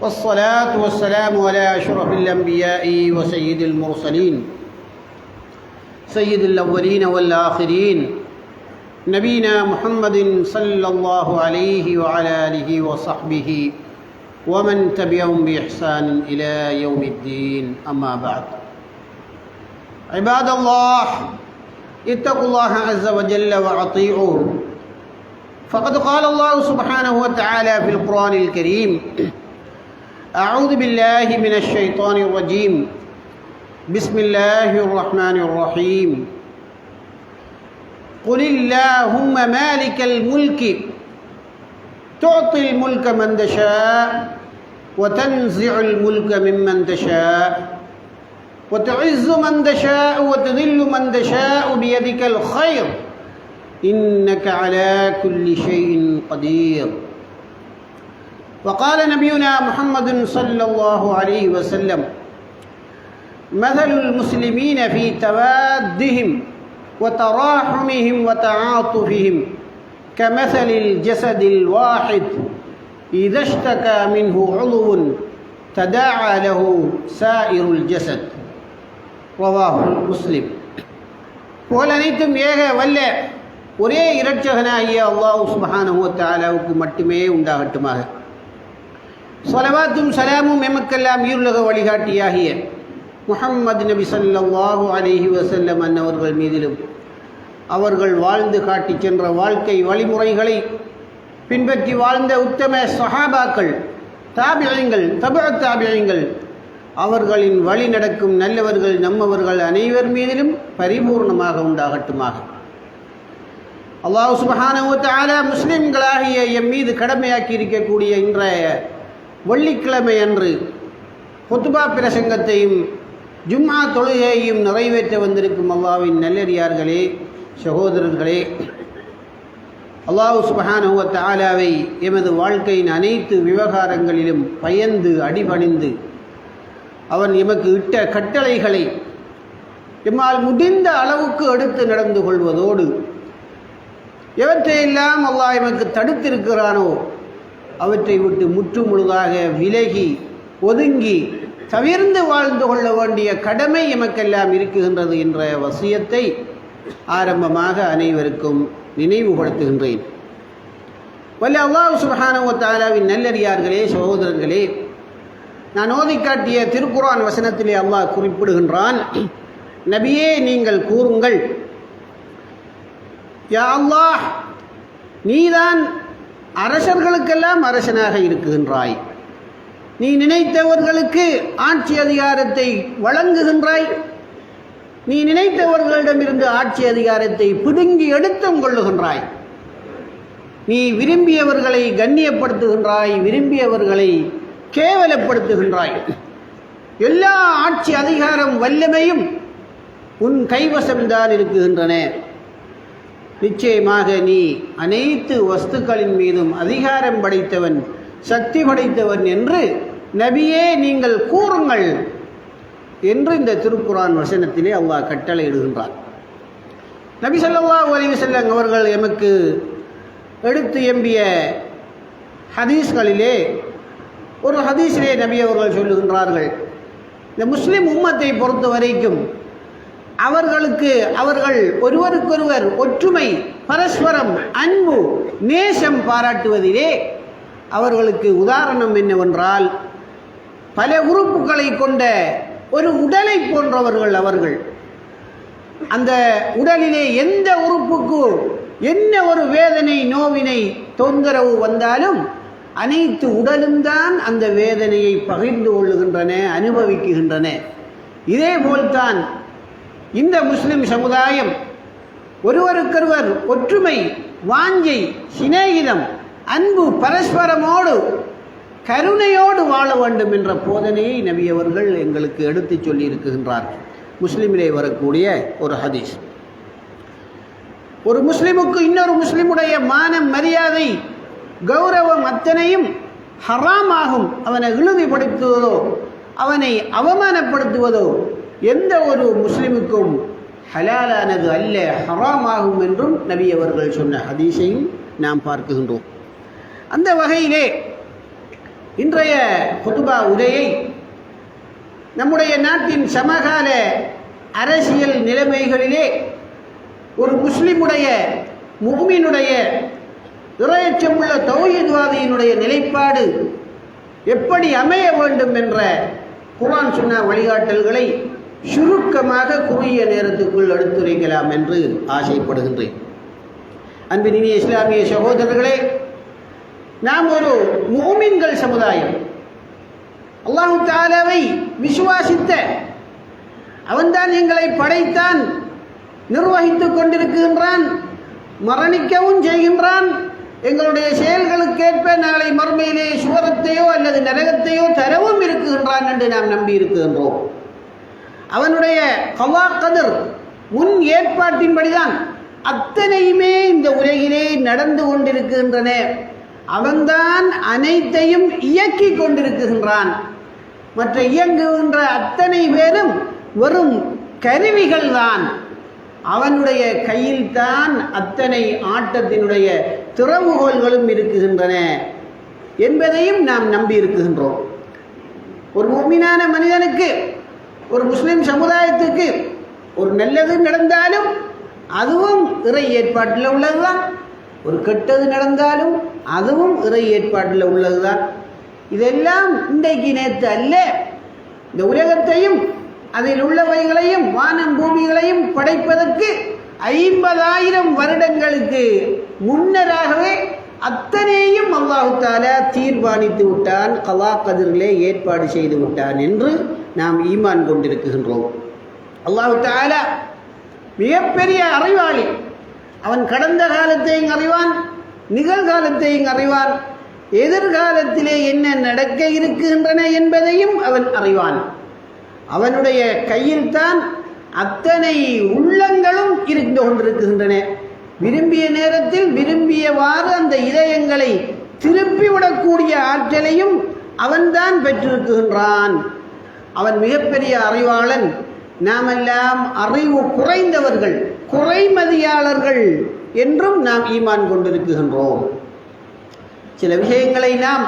والصلاة والسلام على أشرف الأنبياء وسيد المرسلين سيد الأولين والآخرين نبينا محمد صلى الله عليه وعلى آله وصحبه ومن تبعهم بإحسان إلى يوم الدين. أما بعد، عباد الله، اتقوا الله عز وجل وأطيعوه، فقد قال الله سبحانه وتعالى في القرآن الكريم: أعوذ بالله من الشيطان الرجيم، بسم الله الرحمن الرحيم. قل اللهم مالك الملك تعطي الملك من تشاء وتنزع الملك ممن تشاء وتعز من تشاء وتذل من تشاء بيدك الخير إنك على كل شيء قدير. وقال نبينا محمد صلى الله عليه وسلم: مثل المسلمين في توادهم وتراحمهم وتعاطفهم كمثل الجسد الواحد إذا اشتكى منه عضو تداعى له سائر الجسد. رواه مسلم. புகழனைத்தும் ஏக வல்ல ஒரே இரட்சகனாகிய அல்லாஹ் சுப்ஹானஹு வ தஆலாவுக்கு மட்டுமே உண்டாகட்டுமாக. ஸலவாத்தும் சலாமும் எமக்கெல்லாம் ஈருலக வழிகாட்டியாகிய முஹம்மது நபி ஸல்லல்லாஹு அலைஹி வஸல்லம் அன்னவர்கள் மீதிலும், அவர்கள் வாழ்ந்து காட்டி சென்ற வாழ்க்கை வழிமுறைகளை பின்பற்றி வாழ்ந்த உத்தம சஹாபாக்கள், தாபிஈன்கள், தபஅத் தாபிஈன்கள், அவர்களின் வழி நடக்கும் நல்லவர்கள் நம்மவர்கள் அனைவர் மீதிலும் பரிபூர்ணமாக உண்டாகட்டுமாக. அல்லாஹ் சுப்ஹானஹு வ தஆலா முஸ்லிம்களாகிய எம் மீது கடமையாக்கி இருக்கக்கூடிய இன்றைய வெள்ளிக்கிழமை அன்று குத்பா பிரசங்கத்தையும் ஜும்ஆ தொழுகையையும் நிறைவேற்ற வந்திருக்கும் அல்லாஹ்வின் நல்லடியார்களே, சகோதரர்களே, அல்லாஹ் சுப்ஹானஹு வ தஆலாவை எமது வாழ்க்கையின் அனைத்து விவகாரங்களிலும் பயந்து அடிபணிந்து அவன் எமக்கு இட்ட கட்டளைகளை எம்மால் முடிந்த அளவுக்கு எடுத்து நடந்து கொள்வதோடு, எவற்றையெல்லாம் அல்லாஹ் எமக்கு தடுத்திருக்கிறானோ அவற்றை விட்டு முற்று முழுதாக விலகி ஒதுங்கி தவிர்ந்து வாழ்ந்து கொள்ள வேண்டிய கடமை எமக்கெல்லாம் இருக்குகின்றது என்ற வசியத்தை ஆரம்பமாக அனைவருக்கும் நினைவுபடுத்துகின்றேன். வல்ல அல்லாஹ் சுப்ஹானஹு வ தஆலாவின் நல்லடியார்களே, சகோதரர்களே, நான் ஓதிக்காட்டிய திருக்குர்ஆன் வசனத்திலே அல்லாஹ் குறிப்பிடுகின்றான்: நபியே, நீங்கள் கூறுங்கள், யா அல்லாஹ், நீதான் அரசர்களுக்கெல்லாம் அரசனாக இருக்குகின்றாய். நீ நினைத்தவர்களுக்கு ஆட்சி அதிகாரத்தை வழங்குகின்றாய். நீ நினைத்தவர்களிடமிருந்து ஆட்சி அதிகாரத்தை பிடுங்கி எடுத்தும் கொள்ளுகின்றாய். நீ விரும்பியவர்களை கண்ணியப்படுத்துகின்றாய், விரும்பியவர்களை கேவலப்படுத்துகின்றாய். எல்லா ஆட்சி அதிகாரம் வல்லமையும் உன் கைவசம்தான் இருக்குகின்றன. நிச்சயமாக நீ அனைத்து வஸ்துக்களின் மீதும் அதிகாரம் படைத்தவன், சக்தி படைத்தவன் என்று நபியே நீங்கள் கூறுங்கள் என்று இந்த திருக்குர்ஆன் வசனத்திலே அல்லாஹ் கட்டளை இடுகின்றார். நபி ஸல்லல்லாஹு அலைஹி வஸல்லம் அவர்கள் எமக்கு எடுத்து எம்பிய ஹதீஸ்களிலே ஒரு ஹதீஸிலே நபி அவர்கள் சொல்லுகின்றார்கள்: இந்த முஸ்லிம் உம்மத்தை பொறுத்த வரைக்கும் அவர்கள் ஒருவருக்கொருவர் ஒற்றுமை, பரஸ்பரம் அன்பு, நேசம் பாராட்டுவதிலே அவர்களுக்கு உதாரணம் என்னவென்றால், பல உறுப்புகளை கொண்ட ஒரு உடலை போன்றவர்கள் அவர்கள். அந்த உடலிலே எந்த உறுப்புக்கு என்ன ஒரு வேதனை, நோவினை, தொந்தரவு வந்தாலும் அனைத்து உடலும் தான் அந்த வேதனையை பகிர்ந்து கொள்ளுகின்றன, அனுபவிக்குகின்றன. இதே போல்தான் இந்த முஸ்லிம் சமுதாயம் ஒருவருக்கொருவர் ஒற்றுமை, வாஞ்சை, சிநேகிதம், அன்பு, பரஸ்பரமோடு கருணையோடு வாழ வேண்டும் என்ற போதனையை நபி அவர்கள் எங்களுக்கு எடுத்துச் சொல்லியிருக்கின்றார்கள். முஸ்லிமிலே வரக்கூடிய ஒரு ஹதீஸ். ஒரு முஸ்லிமுக்கு இன்னொரு முஸ்லிமுடைய மானம், மரியாதை, கௌரவம் அத்தனையும் ஹராமாகும். அவனை இழிவுபடுத்துவதோ அவனை அவமானப்படுத்துவதோ எந்த ஒரு முஸ்லிமுக்கும் ஹலாலானது அல்ல, ஹராமாகும் என்றும் நபி அவர்கள் சொன்ன ஹதீஸையும் நாம் பார்க்குகின்றோம். அந்த வகையிலே இன்றைய குதுபா உரையை நம்முடைய நாட்டின் சமகால அரசியல் நிலைமைகளிலே ஒரு முஸ்லிமுடைய முஃமினுடைய இறையச்சமுள்ள தௌஹீத்வாதியினுடைய நிலைப்பாடு எப்படி அமைய வேண்டும் என்ற குர்ஆன் சுன்னா வழிகாட்டல்களை சுருக்கமாக குறுகிய நேரத்துக்குள் எடுத்துரைக்கலாம் என்று ஆசைப்படுகின்றேன். அன்பினிய இஸ்லாமிய சகோதரர்களே, நாம் ஒரு முஃமின்கள் சமுதாயம். அல்லாஹ் தஆலாவை விசுவாசித்த, அவன்தான் எங்களை படைத்தான், நிர்வகித்துக் கொண்டிருக்கின்றான், மரணிக்கவும் செய்கின்றான், எங்களுடைய செயல்களுக்கேற்ப நாளை மறுமையிலே சுவரத்தையோ அல்லது நரகத்தையோ தரவும் இருக்குகின்றான் என்று நாம் நம்பி இருக்கின்றோம். அவனுடைய கலா கதர் முன் ஏற்பாட்டின்படிதான் அத்தனையுமே இந்த உலகிலே நடந்து கொண்டிருக்கின்றன. அவன்தான் அனைத்தையும் இயக்கி கொண்டிருக்கின்றான். மற்ற இயங்குகின்ற அத்தனை பேரும் வெறும் கருவிகள் தான். அவனுடைய கையில்தான் அத்தனை ஆட்டத்தினுடைய திறவுகோல்களும் இருக்குகின்றன என்பதையும் நாம் நம்பி இருக்குகின்றோம். ஒரு முஃமினான மனிதனுக்கு, ஒரு முஸ்லிம் சமுதாயத்துக்கு ஒரு நல்லது நடந்தாலும் அதுவும் இறை ஏற்பாட்டில் உள்ளதுதான், ஒரு கெட்டது நடந்தாலும் அதுவும் இறை ஏற்பாட்டில் உள்ளதுதான். இதெல்லாம் இன்றைக்கு நேற்று அல்ல. இந்த உலகத்தையும் அதில் உள்ளவைகளையும் வானம் பூமிகளையும் படைப்பதற்கு 50,000 வருடங்களுக்கு முன்னராகவே அத்தனையும் அல்லாஹ் தஆலா தீர்மானித்து விட்டான், கலா கதிரிலே ஏற்பாடு செய்து விட்டான் என்று நாம் ஈமான் கொண்டிருக்கின்றோம். அல்லாஹ் தஆலா மிகப்பெரிய அறிவாளி. அவன் கடந்த காலத்தையும் அறிவான், நிகழ்காலத்தையும் அறிவான், எதிர்காலத்திலே என்ன நடக்க இருக்கின்றன என்பதையும் அவன் அறிவான். அவனுடைய கையில்தான் அத்தனை உள்ளங்களும் இருந்து கொண்டிருக்கின்றன. விரும்பிய நேரத்தில் விரும்பியவாறு அந்த இதயங்களை திருப்பிவிடக்கூடிய ஆற்றலையும் அவன்தான் பெற்றிருக்கின்றான். அவன் மிகப்பெரிய அறிவாளன். நாமெல்லாம் அறிவு குறைந்தவர்கள், குறைமதியாளர்கள் என்றும் நாம் ஈமான் கொண்டிருக்கின்றோம். சில விஷயங்களை நாம்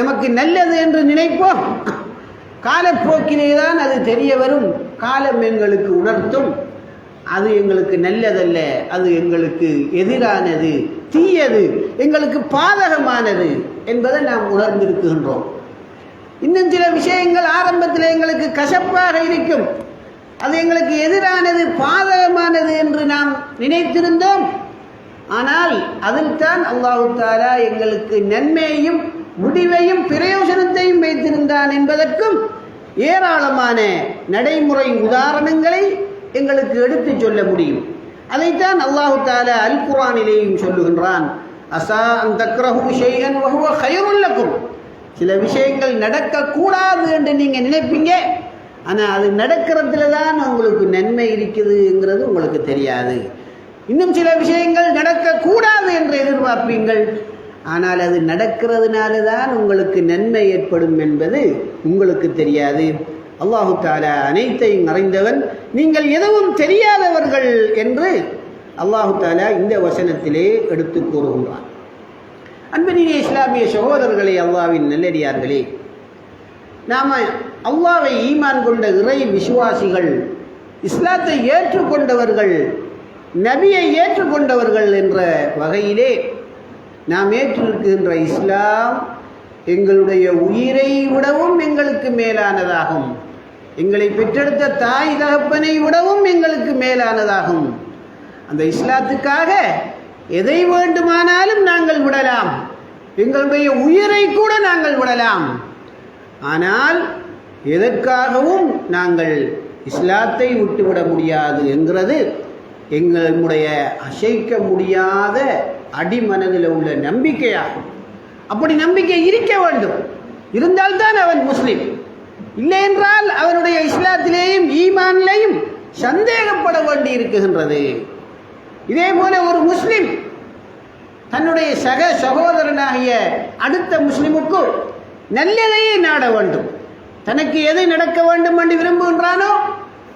நமக்கு நல்லது என்று நினைப்போம். காலப்போக்கிலே தான் அது தெரிய வரும். காலம் எங்களுக்கு உணர்த்தும், அது எங்களுக்கு நல்லதல்ல, அது எங்களுக்கு எதிரானது, தீயது, எங்களுக்கு பாதகமானது என்பதை நாம் உணர்ந்திருக்கின்றோம். இன்னும் சில விஷயங்கள் ஆரம்பத்தில் எங்களுக்கு கசப்பாக இருக்கும், அது எங்களுக்கு எதிரானது, பாதகமானது என்று நாம் நினைத்திருந்தோம். ஆனால் அதில் தான் அல்லாஹ் தஆலா எங்களுக்கு நன்மையையும் முடிவையும் பிரயோஜனத்தையும் வைத்திருந்தான் என்பதற்கும் ஏராளமான நடைமுறை உதாரணங்களை எங்களுக்கு எடுத்து சொல்ல முடியும். அதைத்தான் அல்லாஹ் தஆலா அல் குர்ஆனிலேயும் சொல்லுகின்றான். அஸா அன் தக்ரஹு ஷைஅன் வஹுவ கைருல் லக்கும். சில விஷயங்கள் நடக்கக்கூடாது என்று நீங்கள் நினைப்பீங்க, ஆனால் அது நடக்கிறதுல தான் உங்களுக்கு நன்மை இருக்குதுங்கிறது உங்களுக்கு தெரியாது. இன்னும் சில விஷயங்கள் நடக்கக்கூடாது என்று எதிர்பார்ப்பீங்கள், ஆனால் அது நடக்கிறதுனால தான் உங்களுக்கு நன்மை ஏற்படும் என்பது உங்களுக்கு தெரியாது. அல்லாஹு தஆலா அனைத்தையும் அறிந்தவன், நீங்கள் எதுவும் தெரியாதவர்கள் என்று அல்லாஹு தஆலா இந்த வசனத்திலே எடுத்து கூறுகின்றான். அன்பினிய இஸ்லாமிய சகோதரர்களே, அல்லாஹ்வின் நல்லடியார்களே, நாம் அல்லாஹ்வை ஈமான் கொண்ட இறை விசுவாசிகள், இஸ்லாத்தை ஏற்றுக்கொண்டவர்கள், நபியை ஏற்றுக்கொண்டவர்கள் என்ற வகையிலே நாம் ஏற்றிருக்கின்ற இஸ்லாம் எங்களுடைய உயிரை விடவும் எங்களுக்கு மேலானதாகும், எங்களை பெற்றெடுத்த தாய் தகப்பனை விடவும் எங்களுக்கு மேலானதாகும். அந்த இஸ்லாத்துக்காக எதை வேண்டுமானாலும் நாங்கள் விடலாம், எங்களுடைய உயிரை கூட நாங்கள் விடலாம். ஆனால் எதற்காகவும் நாங்கள் இஸ்லாத்தை விட்டுவிட முடியாது என்கிறது எங்களுடைய அசைக்க முடியாத அடிமனதில் உள்ள நம்பிக்கையாகும். அப்படி நம்பிக்கை இருக்க வேண்டும். இருந்தால்தான் அவன் முஸ்லிம். இல்லை என்றால் அவனுடைய இஸ்லாத்திலேயும் ஈமானிலேயும் சந்தேகப்பட வேண்டி இருக்குகின்றது. இதே போல ஒரு முஸ்லிம் தன்னுடைய சக சகோதரனாகிய அடுத்த முஸ்லிமுக்கு நல்லதையே நாட வேண்டும். தனக்கு எது நடக்க வேண்டும் என்று விரும்புகின்றானோ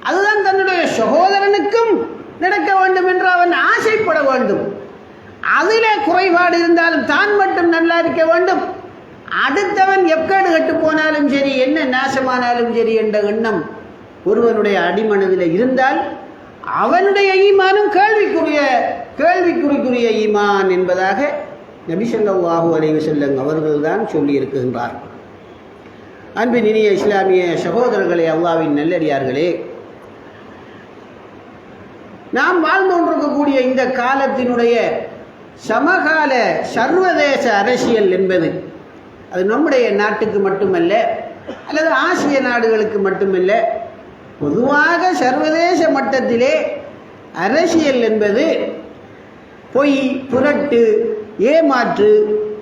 அதுதான் தன்னுடைய சகோதரனுக்கும் நடக்க வேண்டும் என்று அவன் ஆசைப்பட வேண்டும். அதில் குறைபாடு இருந்தாலும் தான் மட்டும் நல்லா இருக்க வேண்டும், அடுத்தவன் எக்கேடு கட்டு போனாலும் சரி, என்ன நாசமானாலும் சரி என்ற எண்ணம் ஒருவனுடைய அடிமனதில் இருந்தால் அவனுடைய ஈமானும் கேள்விக்குறிக்குரிய ஈமான் என்பதாக நபி ஸல்லல்லாஹு அலைஹி வஸல்லம் அவர்கள்தான் சொல்லியிருக்கின்றார். அன்பின் இனிய இஸ்லாமிய சகோதரர்களே, அல்லாஹ்வின் நல்லடியார்களே, நாம் வாழ்ந்து கொண்டிருக்கக்கூடிய இந்த காலத்தினுடைய சமகால சர்வதேச அரசியல் என்பது அது நம்முடைய நாட்டுக்கு மட்டுமல்ல, அல்லது ஆசிய நாடுகளுக்கு மட்டுமல்ல, பொதுவாக சர்வதேச மட்டத்திலே அரசியல் என்பது பொய், புரட்டு, ஏமாற்று,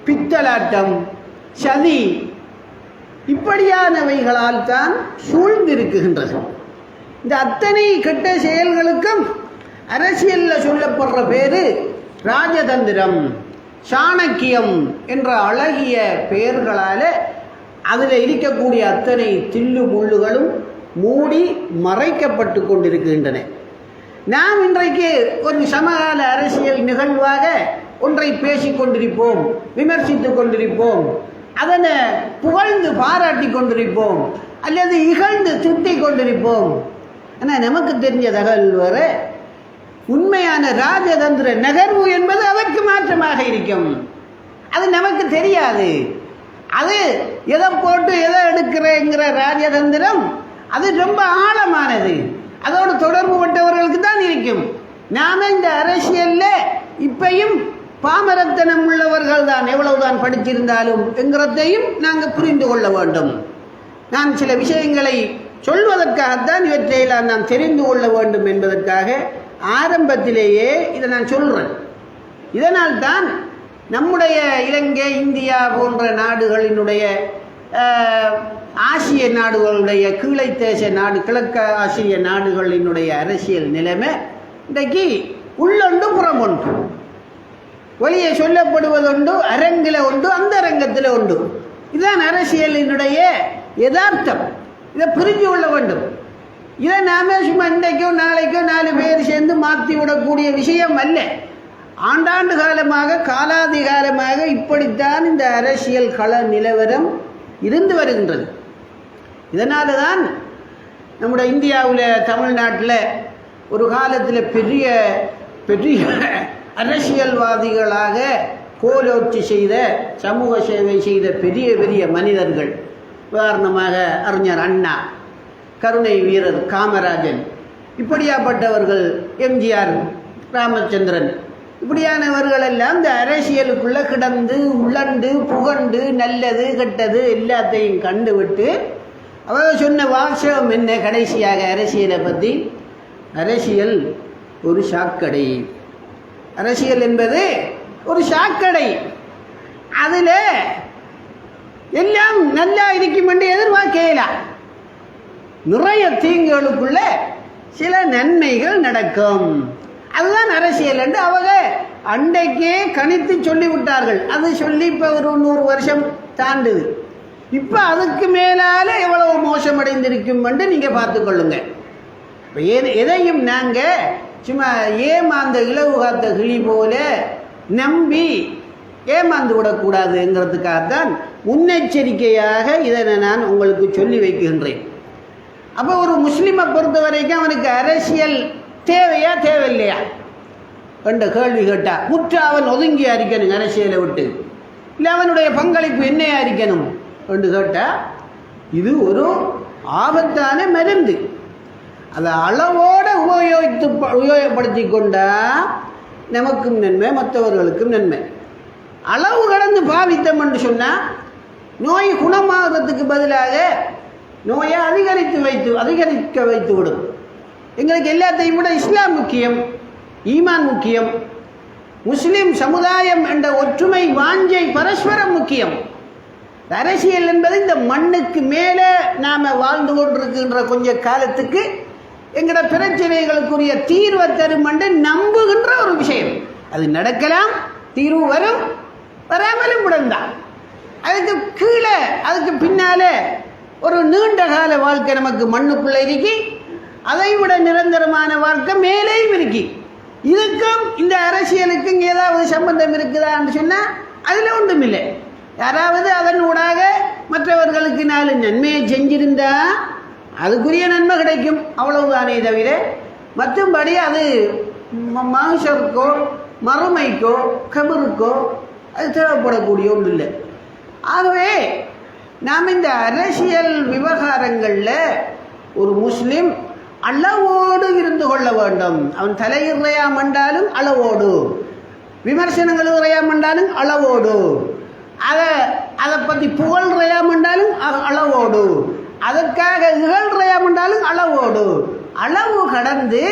பித்தலாட்டம், சதி இப்படியானவைகளால் தான் சூழ்ந்திருக்கின்றது. இந்த அத்தனை கெட்ட செயல்களுக்கும் அரசியலில் சொல்லப்படுற பேரு ராஜதந்திரம், சாணக்கியம் என்ற அழகிய பெயர்களால் அதில் இருக்கக்கூடிய அத்தனை தில்லு முள்ளுகளும் மூடி மறைக்கப்பட்டு கொண்டிருக்கின்றன. நாம் இன்றைக்கு ஒரு சமகால அரசியல் நிகழ்வாக ஒன்றை பேசிக் கொண்டிருப்போம், விமர்சித்துக் கொண்டிருப்போம், அதனை புகழ்ந்து பாராட்டி கொண்டிருப்போம், அல்லது இகழ்ந்து திட்டிக் கொண்டிருப்போம். ஆனால் நமக்கு தெரிஞ்ச தகவல் வர உண்மையான ராஜதந்திர நகர்வு என்பது அதற்கு மாற்றமாக இருக்கும். அது நமக்கு தெரியாது. அது எதை போட்டு எதை எடுக்கிறேங்கிற ராஜதந்திரம் அது ரொம்ப ஆழமானது, அதோடு தொடர்பு பட்டவர்களுக்கு தான் இருக்கும். நாம இந்த அரசியலில் இப்பையும் பாமரத்தனம் உள்ளவர்கள் தான், எவ்வளவுதான் படித்திருந்தாலும் என்கிறதையும் நாங்கள் புரிந்து கொள்ள வேண்டும். நான் சில விஷயங்களை சொல்வதற்காகத்தான் இவற்றையெல்லாம் நாம் தெரிந்து கொள்ள வேண்டும் என்பதற்காக ஆரம்பத்திலேயே இதை நான் சொல்கிறேன். இதனால் தான் நம்முடைய இலங்கை, இந்தியா போன்ற நாடுகளினுடைய ஆசிய நாடுகளுடைய கீழை தேச நாடு, கிழக்கு ஆசிய நாடுகளினுடைய அரசியல் நிலைமை இன்றைக்கு உள்ளொன்று புறம் ஒன்று, வெளியே சொல்லப்படுவதுண்டு, அரங்கில் உண்டு, அந்த அரங்கத்தில் உண்டு. இதுதான் அரசியலினுடைய யதார்த்தம். இதை புரிஞ்சு கொள்ள வேண்டும். இதை நாம சும்மா இன்றைக்கோ நாளைக்கோ 4 பேர் சேர்ந்து மாற்றி விடக்கூடிய விஷயம் அல்ல. ஆண்டாண்டு காலமாக, காலாதிகாலமாக இப்படித்தான் இந்த அரசியல் கள நிலவரம் இருந்து வருகின்றது. இதனால தான் நம்முடைய இந்தியாவில், தமிழ்நாட்டில் ஒரு காலத்தில் பெரிய பெரிய அரசியல்வாதிகளாக கோலோச்சி செய்த, சமூக சேவை செய்த பெரிய பெரிய மனிதர்கள், உதாரணமாக அறிஞர் அண்ணா, கருணை வீரர் காமராஜன், இப்படியாப்பட்டவர்கள், எம்ஜிஆர், ராமச்சந்திரன், இப்படியானவர்கள் எல்லாம் இந்த அரசியலுக்குள்ளே கிடந்து உழண்டு புகண்டு நல்லது கெட்டது எல்லாத்தையும் கண்டுவிட்டு அவர் சொன்ன வாசகம் என்ன கடைசியாக அரசியலை பற்றி? அரசியல் ஒரு சாக்கடை, அரசியல் என்பது ஒரு சாக்கடை, அதில் எல்லாம் நல்லா இருக்கும் என்று எதிர்பார்க்கலாம். நிறைய தீங்குகளுக்குள்ள சில நன்மைகள் நடக்கும். அதுதான் அரசியல் என்று அவங்க அன்றைக்கே கணித்து சொல்லிவிட்டார்கள். அது சொல்லி இப்போ ஒரு 100 வருஷம் தாண்டுது. இப்போ அதுக்கு மேலால் எவ்வளவு மோசமடைந்திருக்கும் என்று நீங்கள் பார்த்துக்கொள்ளுங்க. இப்போ எதையும் நாங்கள் சும்மா ஏமாந்த இலவு காத்த கிளி போல நம்பி ஏமாந்து விடக்கூடாதுங்கிறதுக்காகத்தான் முன்னெச்சரிக்கையாக இதை நான் உங்களுக்கு சொல்லி வைக்கின்றேன். அப்போ ஒரு முஸ்லீமை பொறுத்த வரைக்கும் அவனுக்கு அரசியல் தேவையா தேவையில்லையா என்ற கேள்வி கேட்டால் முற்று அவன் ஒதுங்கியா இருக்கணும் அரசியலை விட்டு, இல்லை அவனுடைய பங்களிப்பு என்னையா இருக்கணும் என்று கேட்டால் இது ஒரு ஆபத்தான மருந்து. அதை அளவோடு உபயோகப்படுத்தி கொண்டால் நமக்கும் நன்மை, மற்றவர்களுக்கும் நன்மை. அளவு கடந்து பாவித்தம் என்று சொன்னால் நோய் குணமாகிறதுக்கு பதிலாக நோயை அதிகரிக்க வைத்து விடும். எங்களுக்கு எல்லாத்தையும் விட இஸ்லாம் முக்கியம், ஈமான் முக்கியம், முஸ்லிம் சமுதாயம் என்ற ஒற்றுமை வாஞ்சை பரஸ்பரம் முக்கியம். அரசியல் என்பது இந்த மண்ணுக்கு மேலே நாம் வாழ்ந்து கொண்டிருக்கின்ற கொஞ்ச காலத்துக்கு எங்களோட பிரச்சனைகளுக்குரிய தீர்வை தரும் என்று நம்புகின்ற ஒரு விஷயம். அது நடக்கலாம், தீர்வு வரும், வராமலும் விடந்தான். அதுக்கு கீழே, அதுக்கு பின்னாலே ஒரு நீண்ட கால வாழ்க்கை நமக்கு மண்ணுக்குள்ளே இருக்கி, அதை விட நிரந்தரமான வாழ்க்கை மேலேயும் இருக்கி. இதுக்கும் இந்த அரசியலுக்கும் ஏதாவது சம்பந்தம் இருக்குதான்னு சொன்னால் அதில் ஒன்றும் இல்லை. யாராவது அதன் ஊடாக மற்றவர்களுக்கு 4 நன்மையை செஞ்சிருந்தா அதுக்குரிய நன்மை கிடைக்கும், அவ்வளவுதானே தவிர மற்றும்படி அது மனுஷருக்கோ மறுமைக்கோ கபருக்கோ அது தேவைப்படக்கூடிய ஒன்று இல்லை. ஆகவே நாம் இந்த அரசியல் விவகாரங்களில் ஒரு முஸ்லிம் அளவோடு இருந்து கொள்ள வேண்டும். அவன் தலையிறையாம் என்றாலும் அளவோடு, விமர்சனங்கள் உரையாம் என்றாலும் அளவோடு, அதை பற்றி புகழ்றையாம் என்றாலும் அளவோடு, அதற்காக இகழ்றையாம் என்றாலும் அளவோடு. அளவு கடந்து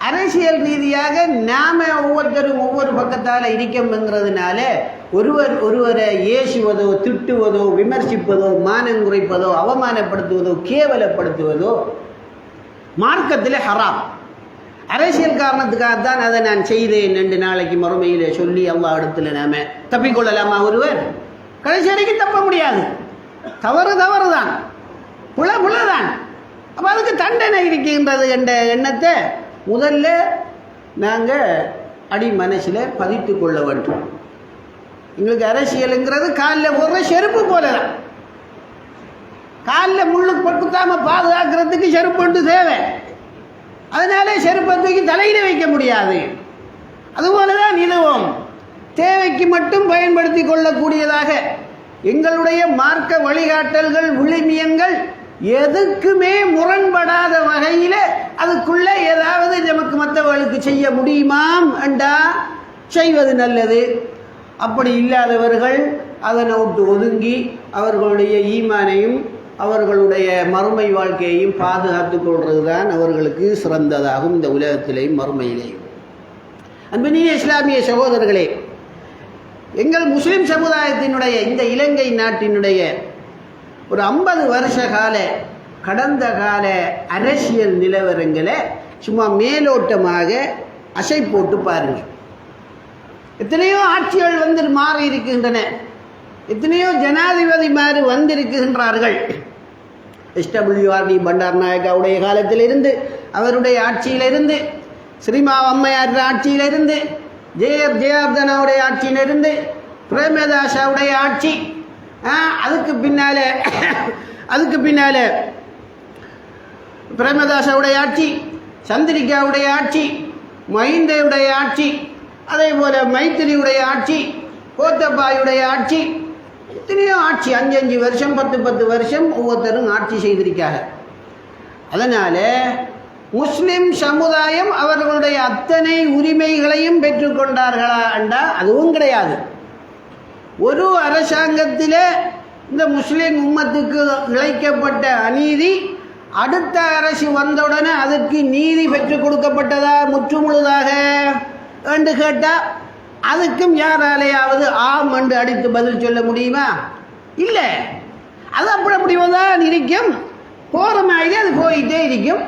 அரசியல் ரீதியாக நாம ஒவ்வொருத்தரும் ஒவ்வொரு பக்கத்தால் இருக்கணுங்கிறதுனால ஒருவரை ஏசுவதோ திட்டுவதோ விமர்சிப்பதோ மானம் குறைப்பதோ அவமானப்படுத்துவதோ கேவலப்படுத்துவதோ மார்க்கத்தில் ஹராம். அரசியல் காரணத்துக்காகத்தான் அதை நான் செய்தேன் என்று நாளைக்கு மறுமையிலே சொல்லி அல்லாஹ் இடத்துல நாம தப்பிக்கொள்ளலாமா? ஒருவர் கடைசி வரைக்கும் தப்ப முடியாது. தவறு தான், புலதான். அப்போ அதுக்கு தண்டனை இருக்கின்றது என்ற எண்ணத்தை முதல்ல நாங்கள் அடி மனசில் பதித்து கொள்ள வேண்டும். எங்களுக்கு அரசியலுங்கிறது காலில் போடுற செருப்பு போல தான். காலில் முள்ளு பக்குத்தாமல் பாதுகாக்கிறதுக்கு செருப்பு ஒன்று தேவை. அதனால செருப்பை தூக்கி தலையில வைக்க முடியாது. அதுபோல தான் இதுவும் தேவைக்கு மட்டும் பயன்படுத்தி கொள்ளக்கூடியதாக எங்களுடைய மார்க்க வழிகாட்டல்கள் விழுமியங்கள் எதுக்குமே முரண்படாத வகையில் அதுக்குள்ள ஏதாவது நமக்கு மற்றவர்களுக்கு செய்ய முடியுமாம் என்றா செய்வது நல்லது. அப்படி இல்லாதவர்கள் அதனை விட்டு ஒதுங்கி அவர்களுடைய ஈமானையும் அவர்களுடைய மறுமை வாழ்க்கையையும் பாதுகாத்துக் கொள்வது தான் அவர்களுக்கு சிறந்ததாகும் இந்த உலகத்திலேயும் மறுமையிலேயும். அன்பினிய இஸ்லாமிய சகோதரர்களே, எங்கள் முஸ்லிம் சமுதாயத்தினுடைய இந்த இலங்கை நாட்டினுடைய ஒரு 50 வருஷ கால கடந்த கால அரசியல் நிலவரங்களை சும்மா மேலோட்டமாக அசை போட்டு பாருங்கள். எத்தனையோ ஆட்சிகள் வந்து மாறி இருக்கின்றன, எத்தனையோ ஜனாதிபதி மாறி வந்திருக்கின்றார்கள். SWRD பண்டார் நாயக்காவுடைய காலத்திலிருந்து, அவருடைய ஆட்சியிலிருந்து, ஸ்ரீமா அம்மையார் ஆட்சியிலிருந்து, ஜெயவர்தனாவுடைய ஆட்சியிலிருந்து, பிரேமதாசாவுடைய ஆட்சி, அதுக்கு பின்னால பிரேமதாசாவுடைய ஆட்சி, சந்திரிகாவுடைய ஆட்சி, மஹிந்தவுடைய ஆட்சி, அதே போல மைத்திரியுடைய ஆட்சி, கோத்தபாயுடைய ஆட்சி, எத்தனையோ ஆட்சி 5 வருஷம் 10 வருஷம் ஒவ்வொருத்தரும் ஆட்சி செய்திருக்காங்க. அதனால் முஸ்லிம் சமுதாயம் அவர்களுடைய அத்தனை உரிமைகளையும் பெற்றுக்கொண்டார்களா என்றால் அதுவும் கிடையாது. ஒரு அரசாங்கத்தில் இந்த முஸ்லிம் உம்மத்துக்கு இழைக்கப்பட்ட அநீதி அடுத்த அரசு வந்தவுடனே அதற்கு நீதி பெற்றுக் கொடுக்கப்பட்டதா முற்றுமுழுதாக என்று கேட்டால் அதுக்கும் யாராலேயாவது ஆம் என்று அடித்து பதில் சொல்ல முடியுமா? இல்லை. அது அப்படிதான் இருக்கும். போகிற மாதிரி அது போயிட்டே இருக்கும்.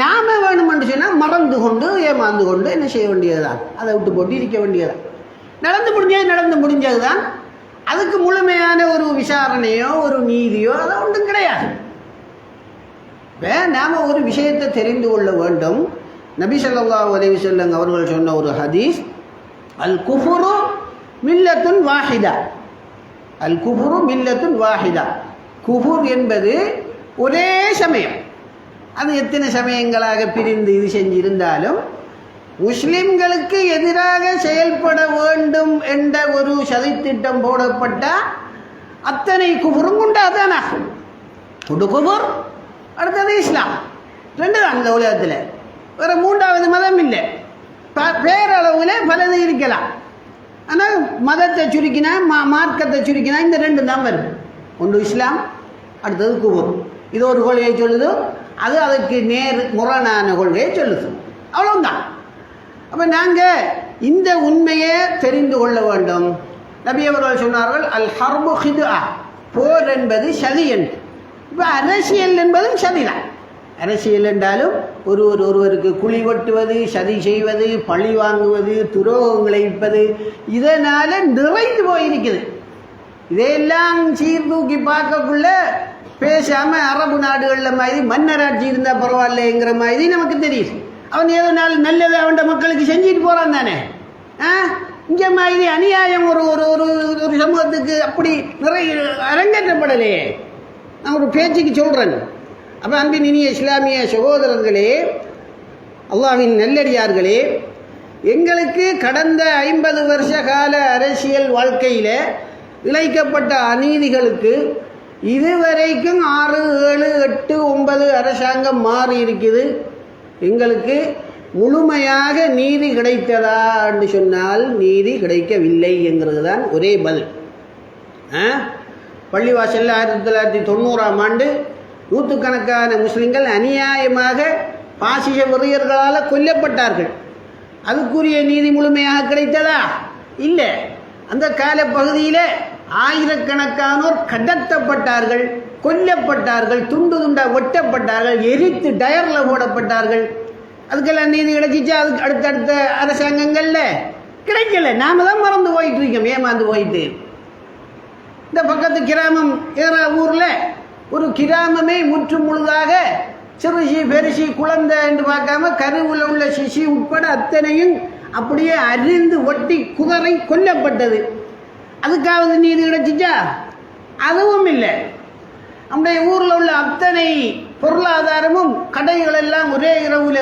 நாம வேணுமென்று சொன்னால் மறந்து கொண்டு ஏமாந்து கொண்டு என்ன செய்ய வேண்டியதுதான், அதை விட்டு போட்டு இருக்க வேண்டியதுதான். நடந்து முடிஞ்சது தான். அதுக்கு முழுமையான ஒரு விசாரணையோ ஒரு நீதியோ அது ஒன்றும் கிடையாது. நாம் ஒரு விஷயத்தை தெரிந்து கொள்ள வேண்டும். நபி ஸல்லல்லாஹு அலைஹி வஸல்லம் அவர்கள் சொன்ன ஒரு ஹதீஸ், அல் குஃபுரு மில்லத்துன் வாஹிதா. அல் குஃபுரு மில்லத்துன் வாஹிதா. குஃபுர் என்பது ஒரே சமயம், அது எத்தனை சமயங்களாக பிரிந்து இது செஞ்சிருந்தாலும் முஸ்லிம்களுக்கு எதிராக செயல்பட வேண்டும் என்ற ஒரு சதித்திட்டம் போடப்பட்ட அத்தனை குஃபுரும் உண்டாதானா? ஒரு குஃபுர், அடுத்தது இஸ்லாம். 2 தான் இந்த உலகத்தில். வேறு 3வது மதம் இல்லை. பேரளவில் பலது இருக்கலாம். ஆனால் மதத்தை சுருக்கினா மார்க்கத்தை சுருக்கினா இந்த 2 தான் வரும். ஒன்று இஸ்லாம், அடுத்தது குஃபுர். இது ஒரு கொள்கையை சொல்லுது, அது அதற்கு முரணான கொள்கையை சொல்லுது. அவ்வளவுதான். அப்போ நாங்கள் இந்த உண்மையை தெரிந்து கொள்ள வேண்டும். நபி அவர்கள் சொன்னார்கள், அல் ஹர்பு ஹிதுஆ, போர் என்பது சதி என்று. இப்போ அரசியல் என்பதும் சதிதான். அரசியல் என்றாலும் ஒருவருக்கு குழி வெட்டுவது, சதி செய்வது, பழி வாங்குவது, துரோகங்களை வைப்பது, இதனால் நிறைந்து போயிருக்குது. இதையெல்லாம் சீர்தூக்கி பார்க்கக்குள்ள பேசாமல் அரபு நாடுகளில் மாதிரி மன்னராட்சி இருந்தால் பரவாயில்லைங்கிற மாதிரி நமக்கு தெரியுது. அவன் ஏதோ நாள் நல்லது அவன் மக்களுக்கு செஞ்சுட்டு போகிறான் தானே. இங்கே மாதிரி அநியாயம் ஒரு ஒரு ஒரு ஒரு சமூகத்துக்கு அப்படி நிறைய அரங்கேற்றப்படலையே. நான் ஒரு பேச்சுக்கு சொல்கிறேன். அப்போ அன்பின் இனிய இஸ்லாமிய சகோதரர்களே, அல்லாஹ்வின் நல்லடியார்களே, எங்களுக்கு கடந்த 50 வருஷ கால அரசியல் வாழ்க்கையில் இழைக்கப்பட்ட அநீதிகளுக்கு இதுவரைக்கும் 6, 7, 8, 9 அரசாங்கம் மாறி இருக்குது. எங்களுக்கு முழுமையாக நீதி கிடைத்ததா என்று சொன்னால் நீதி கிடைக்கவில்லை என்கிறது தான் ஒரே பதில். பள்ளிவாசலில் 1990ஆம் ஆண்டு நூற்றுக்கணக்கான முஸ்லிம்கள் அநியாயமாக பாசிச வெறியர்களால் கொல்லப்பட்டார்கள். அதுக்குரிய நீதி முழுமையாக கிடைத்ததா? இல்லை. அந்த கால பகுதியில் ஆயிரக்கணக்கானோர் கடத்தப்பட்டார்கள், கொல்லப்பட்டார்கள், துண்டு துண்டாக வெட்டப்பட்டார்கள், எரித்து டயரில் போடப்பட்டார்கள். அதுக்கெல்லாம் நீதி கிடைச்சிச்சா? அதுக்கு அடுத்தடுத்த அரசாங்கங்கள்ல கிடைக்கல. நாம தான் மறந்து போயிட்டு இருக்கோம், ஏமாந்து போயிட்டு. இந்த பக்கத்து கிராமம் ஏற ஊரில் ஒரு கிராமமே முற்று முழுதாக சிறுசி பெருசி குழந்தை என்று பார்க்காம கருவில் உள்ள சிசி உட்பட அத்தனையும் அப்படியே அரிந்து ஒட்டி குதறி கொல்லப்பட்டது. அதுக்காவது நீதி கிடைச்சிச்சா? அதுவும் இல்லை. நம்முடைய ஊரில் உள்ள அத்தனை பொருளாதாரமும் கடைகள் எல்லாம் ஒரே இரவில்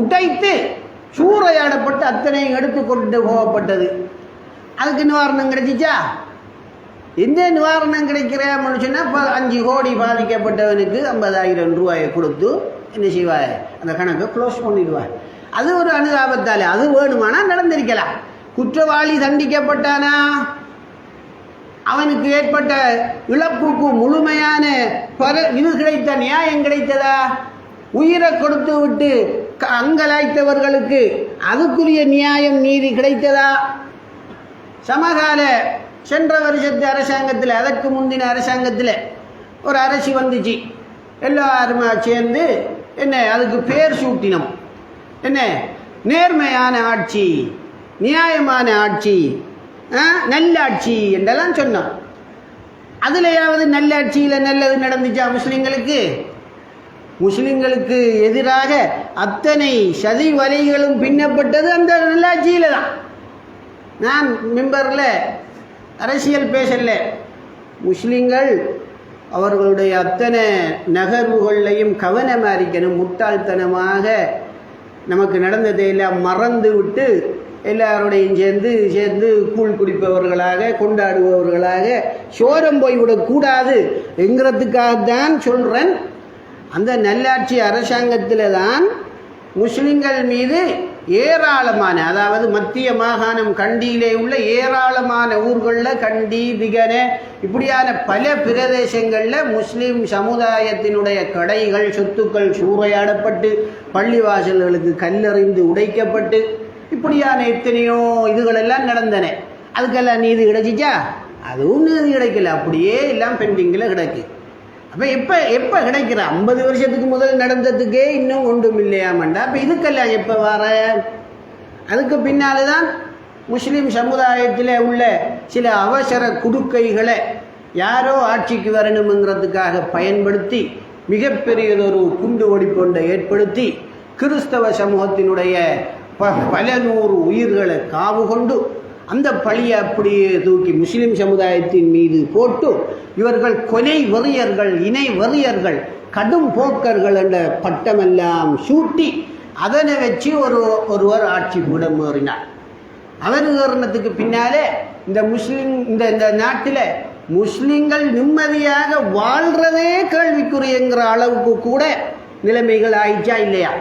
உடைத்து சூறையாடப்பட்டு அத்தனையும் எடுத்து கொண்டு போகப்பட்டது. அதுக்கு நிவாரணம் கிடைச்சிச்சா? எந்த நிவாரணம் கிடைக்கிறேன்னு சொன்னால் 5 கோடி பாதிக்கப்பட்டவனுக்கு 50,000 ரூபாயை கொடுத்து என்ன செய்வாய், அந்த கணக்கை க்ளோஸ் பண்ணிடுவாய். அது ஒரு அனுதாபத்தால் அது வேணுமானா நடந்திருக்கலாம். குற்றவாளி தண்டிக்கப்பட்டானா அவனுக்கு ஏற்பட்ட இழப்புக்கு முழுமையான இது கிடைத்த நியாயம் கிடைத்ததா? உயிரை கொடுத்து விட்டு அங்கலாய்த்தவர்களுக்கு அதுக்குரிய நியாயம் நீதி கிடைத்ததா? சமகால சென்ற வருஷத்து அரசாங்கத்தில், அதற்கு முந்தின அரசாங்கத்தில் ஒரு அரசு வந்துச்சு. எல்லாருமா சேர்ந்து என்ன அதுக்கு பேர் சூட்டினோம். என்ன நேர்மையான ஆட்சி, நியாயமான ஆட்சி, நல்லாட்சி என்றெல்லாம் சொன்னோம். அதுலையாவது நல்லாட்சியில் நல்லது நடந்துச்சா? முஸ்லிம்களுக்கு எதிராக அத்தனை சதி வலைகளும் பின்னப்பட்டது அந்த நல்லாட்சியில் தான். நான் மெம்பரில் அரசியல் பேசல. முஸ்லிம்கள் அவர்களுடைய அத்தனை நகர்வுகளையும் கவனமாக இருக்கணும். முட்டாள்தனமாக நமக்கு நடந்ததையெல்லாம் மறந்து விட்டு எல்லாரோடையும் சேர்ந்து கூழ் குடிப்பவர்களாக கொண்டாடுபவர்களாக சோரம் போய்விடக்கூடாது என்கிறதுக்காகத்தான் சொல்கிறேன். அந்த நல்லாட்சி அரசாங்கத்தில் தான் முஸ்லிம்கள் மீது ஏராளமான, அதாவது மத்திய மாகாணம் கண்டியிலே உள்ள ஏராளமான ஊர்களில், கண்டி, திகன இப்படியான பல பிரதேசங்களில் முஸ்லீம் சமுதாயத்தினுடைய கடைகள், சொத்துக்கள் சூறையாடப்பட்டு பள்ளிவாசல்களுக்கு கல்லறிந்து உடைக்கப்பட்டு இப்படியான எத்தனையோ இதுகளெல்லாம் நடந்தன. அதுக்கெல்லாம் நீதி கிடைச்சிச்சா? அதுவும் நீதி கிடைக்கல. அப்படியே எல்லாம் பெண்டிங்கில் கிடக்கு. அப்போ எப்போ கிடைக்கிற? 50 வருஷத்துக்கு முதல் நடந்ததுக்கே இன்னும் ஒன்றும் இல்லையாமண்டா. அப்போ இதுக்கெல்லாம் எப்போ வர? அதுக்கு பின்னால் தான் முஸ்லீம் சமுதாயத்தில் உள்ள சில அவசர குடுக்கைகளை யாரோ ஆட்சிக்கு வரணுங்கிறதுக்காக பயன்படுத்தி மிகப்பெரியதொரு குண்டு வெடிப்பொன்றை ஏற்படுத்தி கிறிஸ்தவ சமூகத்தினுடைய பல நூறு உயிர்களை காவு கொண்டு அந்த பழியை அப்படியே தூக்கி முஸ்லிம் சமுதாயத்தின் மீது போட்டு இவர்கள் கொலை வெறியர்கள், இணை வெறியர்கள், கடும் போக்கர்கள் என்ற பட்டமெல்லாம் சூட்டி அதனை வச்சு ஒருவர் ஆட்சி பீடம் ஏறினார். அவர் ஏறினத்துக்கு பின்னாலே இந்த நாட்டில் முஸ்லிம்கள் நிம்மதியாக வாழ்றதே கேள்விக்குரியங்கிற அளவுக்கு கூட நிலைமைகள் ஆயிடுச்சா இல்லையா?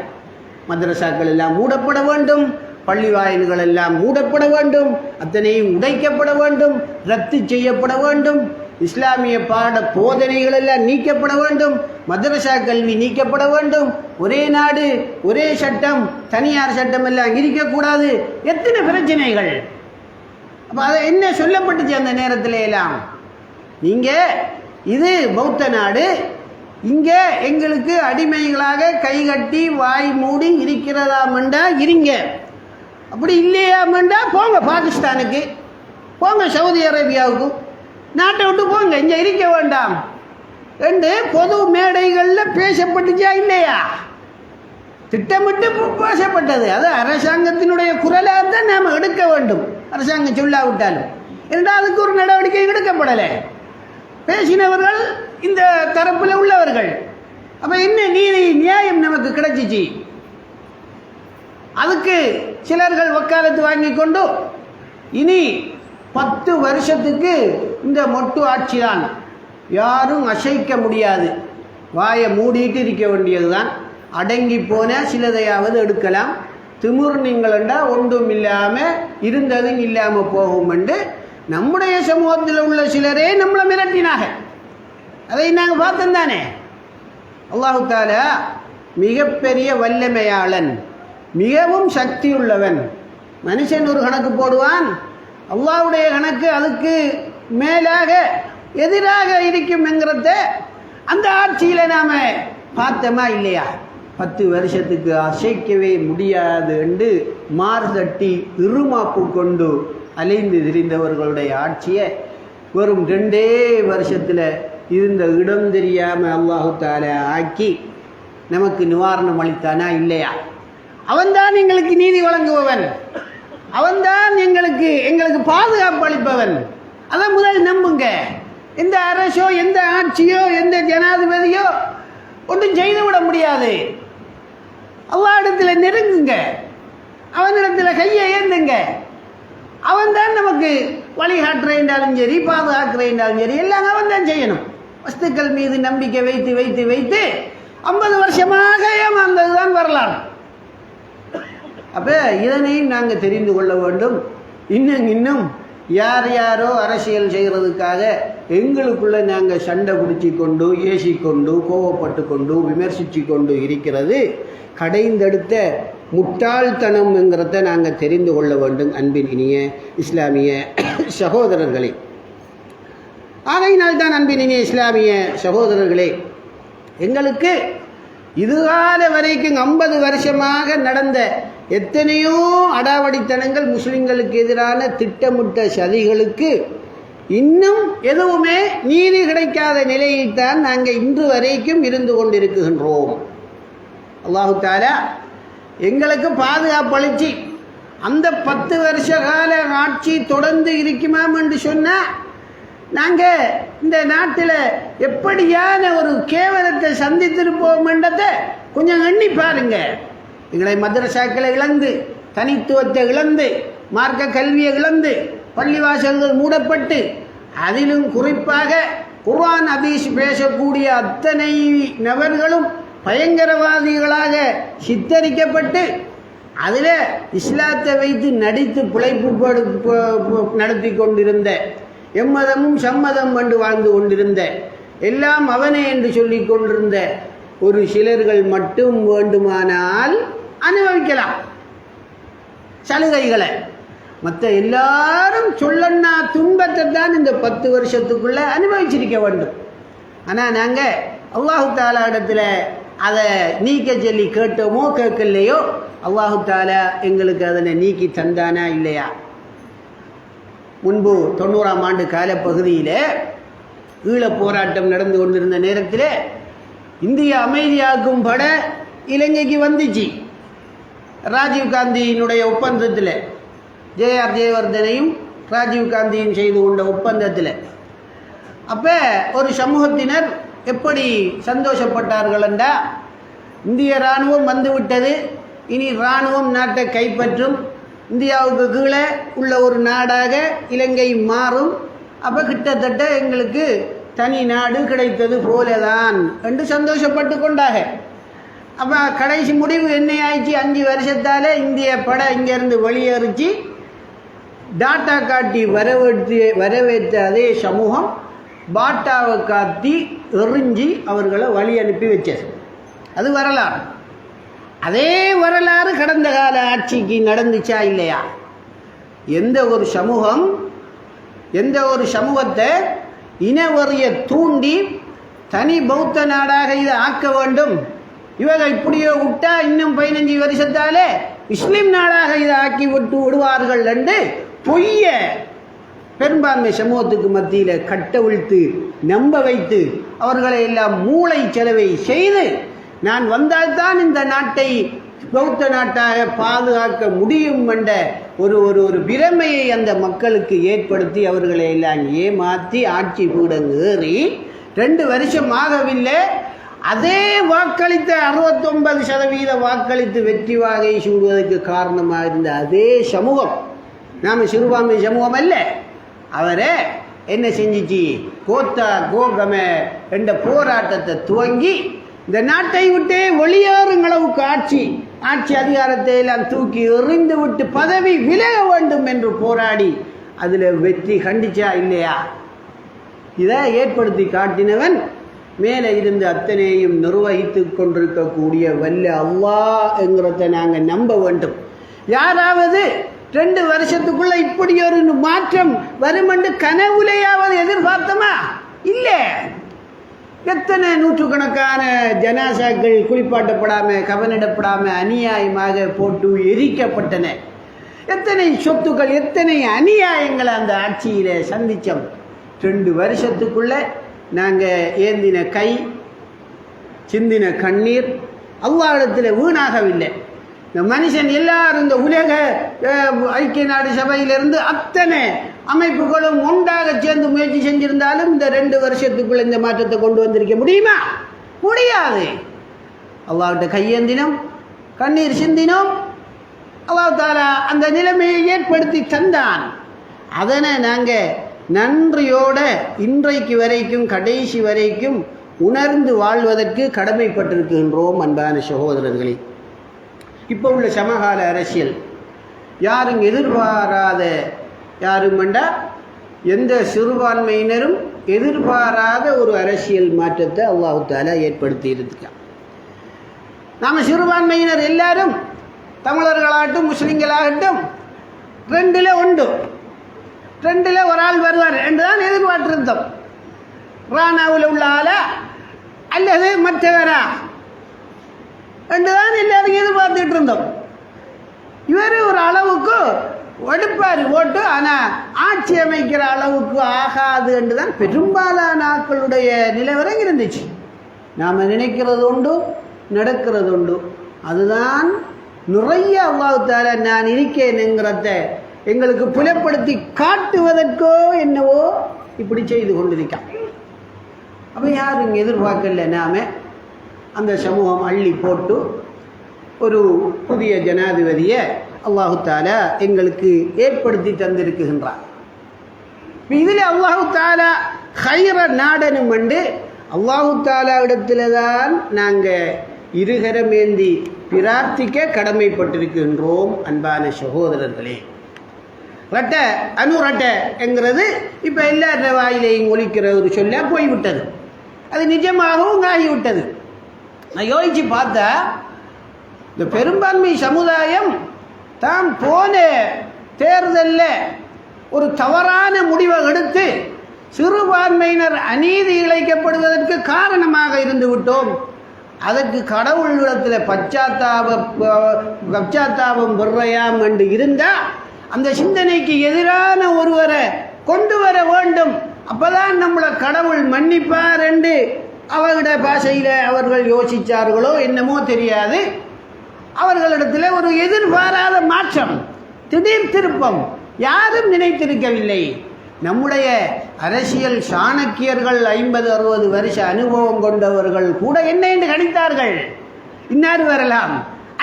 மதரசாக்கள் எல்லாம் மூடப்பட வேண்டும், பள்ளி வாயில்கள் எல்லாம் மூடப்பட வேண்டும், அத்தனையும் உடைக்கப்பட வேண்டும், ரத்து செய்யப்பட வேண்டும், இஸ்லாமிய பாட போதனைகள் எல்லாம் நீக்கப்பட வேண்டும், மதரசா கல்வி நீக்கப்பட வேண்டும், ஒரே நாடு ஒரே சட்டம், தனியார் சட்டம் எல்லாம் இருக்கக்கூடாது. எத்தனை பிரச்சனைகள்! அப்போ அதை என்ன சொல்லப்பட்டுச்சு அந்த நேரத்தில் எல்லாம்? நீங்கள் இது பௌத்த நாடு, இங்கே எங்களுக்கு அடிமைகளாக கைகட்டி வாய் மூடி இருக்கிறதாமண்டா இருங்க, அப்படி இல்லையாமண்டா போங்க பாகிஸ்தானுக்கு, போங்க சவுதி அரேபியாவுக்கு, நாட்டை விட்டு போங்க, இங்கே இருக்க வேண்டாம் என்று பொது மேடைகளில் பேசப்பட்டுச்சா இல்லையா? திட்டமிட்டு பேசப்பட்டது. அது அரசாங்கத்தினுடைய குரலாக தான் நாம் எடுக்க வேண்டும். அரசாங்கம் சொல்லாவிட்டாலும் என்றால் அதுக்கு ஒரு நடவடிக்கை எடுக்கப்படலை. பேசினவர்கள் இந்த தரப்பில் உள்ளவர்கள். அப்போ என்ன நீதி நியாயம் நமக்கு கிடைச்சிச்சு? அதுக்கு சிலர்கள் வக்காலத்து வாங்கி கொண்டு இனி 10 வருஷத்துக்கு இந்த மொட்டு ஆட்சி தான், யாரும் அசைக்க முடியாது, வாயை மூடிட்டு இருக்க வேண்டியது தான், அடங்கி போன சிலதையாவது எடுக்கலாம், திமிர் நீங்களண்டா ஒன்றும் இல்லாமல் இருந்ததும் இல்லாமல் போகும் என்று நம்முடைய சமூகத்தில் உள்ள சிலரே நம்மளை மிரட்டினாக. அதை நாங்கள் பார்த்தோம் தானே. அல்லாஹு தஆலா மிகப்பெரிய வல்லமையாளன், மிகவும் சக்தி உள்ளவன். மனுஷன் ஒரு கணக்கு போடுவான், அல்லாஹ்வுடைய கணக்கு அதுக்கு மேலாக எதிராக இருக்கும்ங்கிறத அந்த ஆட்சியில் நாம் பார்த்தோமா இல்லையா? 10 வருஷத்துக்கு அசைக்கவே முடியாது என்று மார்தட்டி இருமாப்பு கொண்டு அலைந்து திரிந்தவர்களுடைய ஆட்சியை வெறும் 2 வருஷத்தில் இருந்த இடம் தெரியாமல் அல்லாஹு தஆலா ஆக்கி நமக்கு நிவாரணம் அளித்தானா இல்லையா? அவன்தான் எங்களுக்கு நீதி வழங்குபவன், அவன்தான் எங்களுக்கு பாதுகாப்பு அளிப்பவன். அதை முதல் நம்புங்க. எந்த அரசோ எந்த ஆட்சியோ எந்த ஜனாதிபதியோ ஒன்றும் செய்துவிட முடியாது. அல்லாஹ் இடத்துல நெருங்குங்க, அவனிடத்தில் கையை ஏந்துங்க. அவன்தான் நமக்கு வழிகாட்டுறேன்றாலும் சரி, பாதுகாக்கிறேன்றாலும் சரி, எல்லாம் அவன் தான் செய்யணும். வஸ்துக்கள் மீது நம்பிக்கை வைத்து வைத்து வைத்து 50 வருஷமாக ஏமாந்ததுதான் வரலாறு. அப்போ இதனையும் நாங்கள் தெரிந்து கொள்ள வேண்டும். இன்னும் யார் யாரோ அரசியல் செய்கிறதுக்காக எங்களுக்குள்ளே நாங்கள் சண்டை பிடிச்சி கொண்டு ஏசிக்கொண்டு கோவப்பட்டு கொண்டு விமர்சித்து கொண்டு இருக்கிறது கடைந்தெடுத்த முட்டாள்தனம்ங்கிறத நாங்கள் தெரிந்து கொள்ள வேண்டும். அன்பின் இனிய இஸ்லாமிய சகோதரர்களே, ஆகையினால்தான் அன்பின் இனிய இஸ்லாமிய சகோதரர்களே, எங்களுக்கு இதுகால வரைக்கும் 50 வருஷமாக நடந்த எத்தனையோ அடாவடித்தனங்கள், முஸ்லிம்களுக்கு எதிரான திட்டமிட்ட சதிகளுக்கு இன்னும் எதுவுமே நீதி கிடைக்காத நிலையில்தான் நாங்கள் இன்று வரைக்கும் இருந்து கொண்டிருக்கின்றோம். அல்லாஹு தஆலா எங்களுக்கு பாதுகாப்பு அளிச்சு அந்த 10 வருஷ கால ஆட்சி தொடர்ந்து இருக்குமாம் என்று சொன்னால் நாங்கள் இந்த நாட்டில் எப்படியான ஒரு கேவலத்தை சந்தித்திருப்போம் என்றதை கொஞ்சம் எண்ணி பாருங்க. எங்களை மதரசாக்களை இழந்து, தனித்துவத்தை இழந்து, மார்க்க கல்வியை இழந்து, பள்ளிவாசல்கள் மூடப்பட்டு, அதிலும் குறிப்பாக குர்ஆன் ஹதீஸ் பேசக்கூடிய அத்தனை நபர்களும் பயங்கரவாதிகளாக சித்தரிக்கப்பட்டு, அதில் இஸ்லாத்தை வைத்து நடித்து பிழைப்பு நடத்தி கொண்டிருந்த, எம்மதமும் சம்மதம் என்று வாழ்ந்து கொண்டிருந்த, எல்லாம் அவனே என்று சொல்லி கொண்டிருந்த ஒரு சிலர்கள் மட்டும் வேண்டுமானால் அனுபவிக்கலாம் சலுகைகளை. மற்ற எல்லாரும் சொல்லன்னா துன்பத்தை தான் இந்த 10 வருஷத்துக்குள்ளே அனுபவிச்சிருக்க வேண்டும். ஆனால் நாங்கள் அல்லாஹு தஆலா இடத்துல அதை நீக்க சொல்லி கேட்டோமோ கேட்கலையோ, அல்லாஹு தஆலா எங்களுக்கு அதனை நீக்கி தந்தானா இல்லையா? முன்பு 90ஆம் ஆண்டு காலப்பகுதியில் ஈழப் போராட்டம் நடந்து கொண்டிருந்த நேரத்தில் இந்தியா அமைதியாக்கும் பட இலங்கைக்கு வந்துச்சு. ராஜீவ்காந்தியினுடைய ஒப்பந்தத்தில், ஜே.ஆர். ஜெயவர்தனையும் ராஜீவ்காந்தியும் செய்து கொண்ட ஒப்பந்தத்தில் அப்போ ஒரு சமூகத்தினர் எப்படி சந்தோஷப்பட்டார்கள் என்றால், இந்திய இராணுவம் வந்துவிட்டது, இனி இராணுவம் நாட்டை கைப்பற்றும், இந்தியாவுக்கு கீழே உள்ள ஒரு நாடாக இலங்கை மாறும், அப்போ கிட்டத்தட்ட எங்களுக்கு தனி நாடு கிடைத்தது போலதான் என்று சந்தோஷப்பட்டு கொண்டாங்க. அப்போ கடைசி முடிவு என்ன ஆயிடுச்சு? 5 வருஷத்தால் இந்திய படை இங்கேருந்து வெளியேறிச்சு. டாட்டா காட்டி வரவேற்ற அதே சமூகம் பாட்டாவை காட்டி எறிஞ்சி அவர்களை வழி அனுப்பி வச்சது. அது வரலாறு. அதே வரலாறு கடந்த கால ஆட்சிக்கு நடந்துச்சா இல்லையா? எந்த ஒரு சமூகத்தை இனவெறிய தூண்டி தனி பௌத்த நாடாக இதை ஆக்க வேண்டும், இவங்க இப்படியோ விட்டா இன்னும் 15 வருஷத்தாலே முஸ்லிம் நாடாக இதை ஆக்கி விடுவார்கள் என்று பொய்ய பெரும்பான்மை சமூகத்துக்கு மத்தியில் கட்டவிழ்த்து நம்ப வைத்து அவர்களை எல்லாம் மூளை செலவை செய்து, நான் வந்தால்தான் இந்த நாட்டை பௌத்த நாட்டாக பாதுகாக்க முடியும் என்ற ஒரு ஒரு ஒரு பிரமையை அந்த மக்களுக்கு ஏற்படுத்தி அவர்களை எல்லாம் ஏமாற்றி ஆட்சி பீடம் ஏறி 2 வருஷம் ஆகவில்லை. அதே வாக்களித்த 69% வாக்களித்து வெற்றி வாகை சூடுவதற்கு காரணமாக இருந்த அதே சமூகம், நாம் சிறுபான்மை சமூகம் அல்ல, அவரை என்ன செஞ்சிச்சு, கோத்தா கோகம என்ற போராட்டத்தை துவங்கி இந்த நாட்டை விட்டே வெளியேறும் அளவுக்கு ஆட்சி அதிகாரத்தை எல்லாம் தூக்கி எறிந்து விட்டு பதவி விலக வேண்டும் என்று போராடி அதில் வெற்றி கண்டிச்சா இல்லையா? இதை ஏற்படுத்தி காட்டினவன் மேலே இருந்து அத்தனையும் நிர்வகித்து கொண்டிருக்கக்கூடிய வல்ல அல்லாஹ் என்கிறத நாங்கள் நம்ப வேண்டும். யாராவது 2 வருஷத்துக்குள்ள இப்படி ஒரு மாற்றம் வரும் என்று கனவுலையாவது எதிர்பார்த்தமா? இல்லை. எத்தனை நூற்றுக்கணக்கான ஜனாசாக்கள் குளிப்பாட்டப்படாமல் கவனிடப்படாமல் அநியாயமாக போட்டு எரிக்கப்பட்டன. எத்தனை சொத்துக்கள், எத்தனை அநியாயங்களை அந்த ஆட்சியில் சந்தித்தோம். 2 வருஷத்துக்குள்ள நாங்கள் ஏந்தின கை, சிந்தின கண்ணீர் அல்லாஹ்விடத்தில் வீணாகவில்லை. இந்த மனுஷன் எல்லாரும் இந்த உலக ஐக்கிய நாடு சபையிலிருந்து அத்தனை அமைப்புகளும் ஒன்றாக சேர்ந்து முயற்சி செஞ்சிருந்தாலும் இந்த 2 வருஷத்துக்குள்ள இந்த மாற்றத்தை கொண்டு வந்திருக்க முடியுமா? முடியாது. அல்லாஹ்கிட்ட கையேந்தினோம், கண்ணீர் சிந்தினோம், அல்லாஹ் தஆலா அந்த நிலைமையை ஏற்படுத்தி தந்தான். அதனை நாங்கள் நன்றியோட இன்றைக்கு வரைக்கும் கடைசி வரைக்கும் உணர்ந்து வாழ்வதற்கு கடமைப்பட்டிருக்கின்றோம். அன்பான சகோதரர்களே, இப்போ உள்ள சமகால அரசியல் யாரும் எதிர்பாராத, யாரும் வேண்டா எந்த சிறுபான்மையினரும் எதிர்பாராத ஒரு அரசியல் மாற்றத்தை அல்லாஹ் தஆலா ஏற்படுத்தி இருக்கான். நாம் சிறுபான்மையினர் எல்லாரும் தமிழர்களாகட்டும் முஸ்லிம்களாகட்டும் 2ல் 1, 2ல் ஒரு ஆள் வருவார் என்று தான் எதிர்பார்த்திருந்தோம். ராணாவில் உள்ள ஆளா அல்லது மற்றவரா என்றுதான் எல்லாரும் எதிர்பார்த்துட்டு இருந்தோம். இவர் ஒரு அளவுக்கு எடுப்பார் ஓட்டு, ஆனால் ஆட்சி அமைக்கிற அளவுக்கு ஆகாது என்றுதான் பெரும்பாலான ஆட்களுடைய நிலவரம் இருந்துச்சு. நாம் நினைக்கிறது உண்டு, நடக்கிறது உண்டு. அதுதான் நிறைய அல்லாஹ் தஆலா நான் இருக்கேன்ங்கிறத எங்களுக்கு புலப்படுத்தி காட்டுவதற்கோ என்னவோ இப்படி செய்து கொண்டிருக்கான். அப்போ யாரும் எதிர்பார்க்கல. நாம் அந்த சமூகம் அள்ளி போட்டு ஒரு புதிய ஜனாதிபதியை அல்லாஹு தஆலா எங்களுக்கு ஏற்படுத்தி தந்திருக்கின்றார். இதில் அல்லாஹு தஆலா ஹைர நாடனும் என்று அல்லாஹு தஆலா இடத்துல தான் நாங்கள் இருகரமேந்தி பிரார்த்திக்க கடமைப்பட்டிருக்கின்றோம். அன்பான சகோதரர்களே, அனுரட்ட என்கிறது இப்போ எல்லார வாயிலையும் ஒலிக்கிற ஒரு சொல்ல போய்விட்டது. அது நிஜமாகவும் ஆகிவிட்டது. நான் யோசிச்சு பார்த்தா இந்த பெரும்பான்மை சமுதாயம் தான் போன தேர்தலில் ஒரு தவறான முடிவை எடுத்து சிறுபான்மையினர் அநீதி இழைக்கப்படுவதற்கு காரணமாக இருந்து விட்டோம். அதற்கு கடவுளிடத்தில் பச்சாத்தாபம் பெறையாம் என்று இருந்தால் அந்த சிந்தனைக்கு எதிரான ஒருவரை கொண்டு வர வேண்டும். அப்போதான் நம்மளை கடவுள் மன்னிப்பார் என்று அவர்களுடைய பாஷையில் அவர்கள் யோசித்தார்களோ என்னமோ தெரியாது. அவர்களிடத்தில் ஒரு எதிர்பாராத மாற்றம், திடீர் திருப்பம் யாரும் நினைத்திருக்கவில்லை. நம்முடைய அரசியல் சாணக்கியர்கள் 50-60 வருஷ அனுபவம் கொண்டவர்கள் கூட என்ன என்று கணித்தார்கள், இன்னார் வரலாம்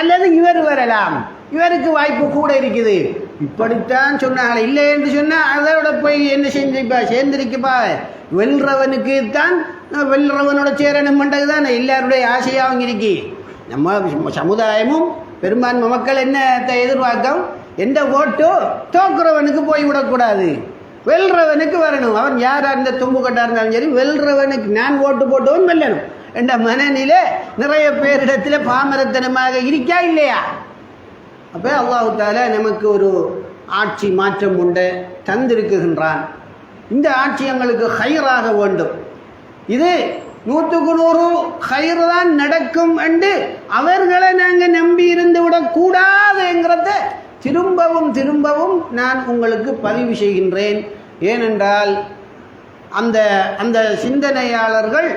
அல்லது இவர் வரலாம், இவருக்கு வாய்ப்பு கூட இருக்குது, இப்படித்தான் சொன்னாங்க. இல்லை என்று சொன்னால் அதோட போய் என்ன செஞ்சுப்பா சேர்ந்திருக்குப்பா, வெல்றவனுக்கு தான் வெல்றவனோட சேரணும் பண்ணுறது தான் எல்லாருடைய ஆசையாகவும் இருக்கி. நம்ம சமுதாயமும் பெரும்பான்மை மக்கள் என்னத்தை எதிர்பார்க்கும், எந்த ஓட்டோ தோக்குறவனுக்கு போய்விடக்கூடாது, வெல்றவனுக்கு வரணும். அவன் யாராக இருந்த தும்பு கட்டாக இருந்தாலும் சரி, வெல்றவனுக்கு நான் ஓட்டு போட்டவன் வெல்லணும் என்ற மனநிலை நிறைய பேரிடத்தில் பாமரத்தனமாக இருக்கா இல்லையா? அப்போ அல்லாஹ் தஆலா நமக்கு ஒரு ஆட்சி மாற்றம் உண்டு தந்திருக்குகின்றான். இந்த ஆட்சி எங்களுக்கு ஹைராக வேண்டும். இது 100க்கு 100 ஹைர் தான் நடக்கும் என்று அவர்களை நாங்கள் நம்பி இருந்து விடக்கூடாதுங்கிறத திரும்பவும் நான் உங்களுக்கு பதிவு செய்கின்றேன். ஏனென்றால் அந்த சிந்தனையாளர்கள்